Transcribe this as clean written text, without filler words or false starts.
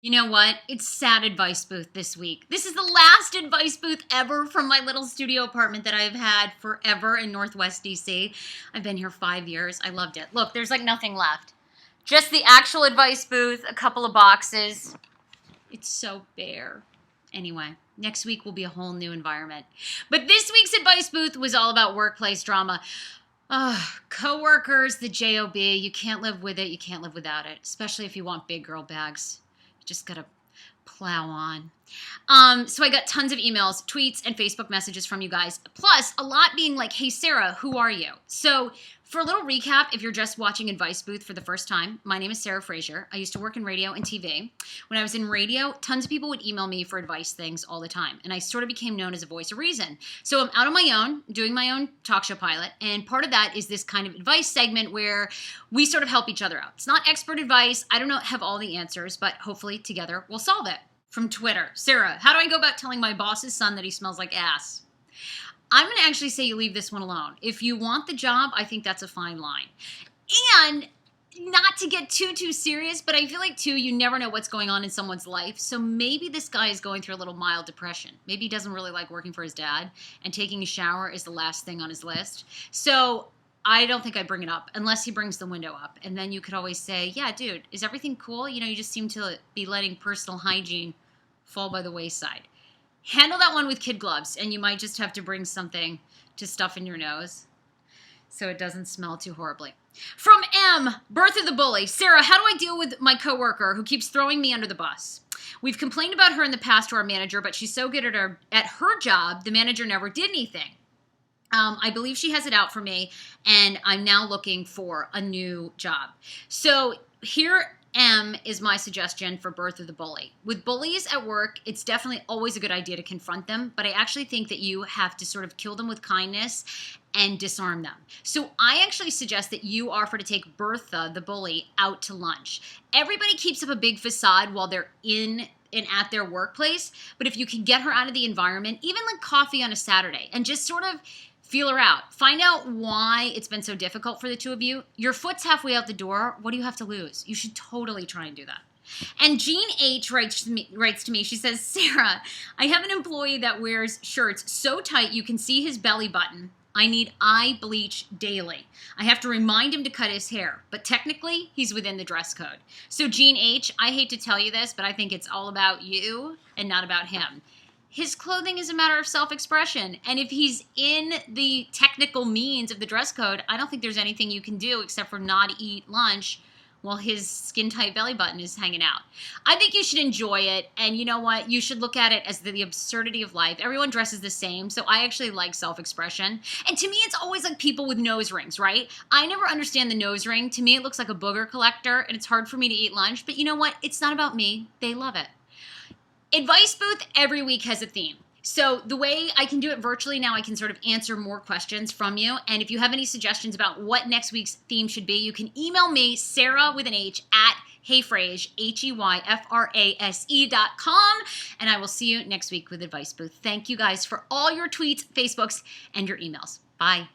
You know what? It's sad advice booth this week. This is the last advice booth ever from my little studio apartment that I've had forever in Northwest DC. I've been here 5 years. I loved it. Look, there's like nothing left. Just the actual advice booth, a couple of boxes. It's so bare. Anyway, next week will be a whole new environment. But this week's advice booth was all about workplace drama. Coworkers, the JOB, you can't live with it, you can't live without it, especially if you want big girl bags. You just gotta plow on. So I got tons of emails, tweets, and Facebook messages from you guys. Plus, a lot being like, hey, Sarah, who are you? So for a little recap, if you're just watching Advice Booth for the first time, my name is Sarah Fraser. I used to work in radio and TV. When I was in radio, tons of people would email me for advice things all the time. And I sort of became known as a voice of reason. So I'm out on my own, doing my own talk show pilot. And part of that is this kind of advice segment where we sort of help each other out. It's not expert advice. I don't have all the answers, but hopefully together we'll solve it. From Twitter, Sarah, how do I go about telling my boss's son that he smells like ass? I'm going to actually say you leave this one alone. If you want the job, I think that's a fine line. And not to get too serious, but I feel like, too, you never know what's going on in someone's life. So maybe this guy is going through a little mild depression. Maybe he doesn't really like working for his dad, and taking a shower is the last thing on his list. So I don't think I'd bring it up unless he brings the window up. And then you could always say, yeah, dude, is everything cool? You know, you just seem to be letting personal hygiene fall by the wayside. Handle that one with kid gloves, and you might just have to bring something to stuff in your nose so it doesn't smell too horribly. From M, Birth of the Bully. Sarah, how do I deal with my coworker who keeps throwing me under the bus? We've complained about her in the past to our manager, but she's so good at her job, the manager never did anything. I believe she has it out for me, and I'm now looking for a new job. So here M is my suggestion for Birth of the Bully. With bullies at work, it's definitely always a good idea to confront them, but I actually think that you have to sort of kill them with kindness and disarm them. So I actually suggest that you offer to take Bertha, the bully, out to lunch. Everybody keeps up a big facade while they're in and at their workplace, but if you can get her out of the environment, even like coffee on a Saturday, and just sort of feel her out. Find out why it's been so difficult for the two of you. Your foot's halfway out the door. What do you have to lose? You should totally try and do that. And Jean H. writes to me, she says, Sarah, I have an employee that wears shirts so tight you can see his belly button. I need eye bleach daily. I have to remind him to cut his hair, but technically he's within the dress code. So Jean H., I hate to tell you this, but I think it's all about you and not about him. His clothing is a matter of self-expression. And if he's in the technical means of the dress code, I don't think there's anything you can do except for not eat lunch while his skin-tight belly button is hanging out. I think you should enjoy it. And you know what? You should look at it as the absurdity of life. Everyone dresses the same. So I actually like self-expression. And to me, it's always like people with nose rings, right? I never understand the nose ring. To me, it looks like a booger collector. And it's hard for me to eat lunch. But you know what? It's not about me. They love it. Advice Booth every week has a theme. So the way I can do it virtually now, I can sort of answer more questions from you. And if you have any suggestions about what next week's theme should be, you can email me, Sarah with an H, at heyfrase, HEYFRASE.com. And I will see you next week with Advice Booth. Thank you guys for all your tweets, Facebooks, and your emails. Bye.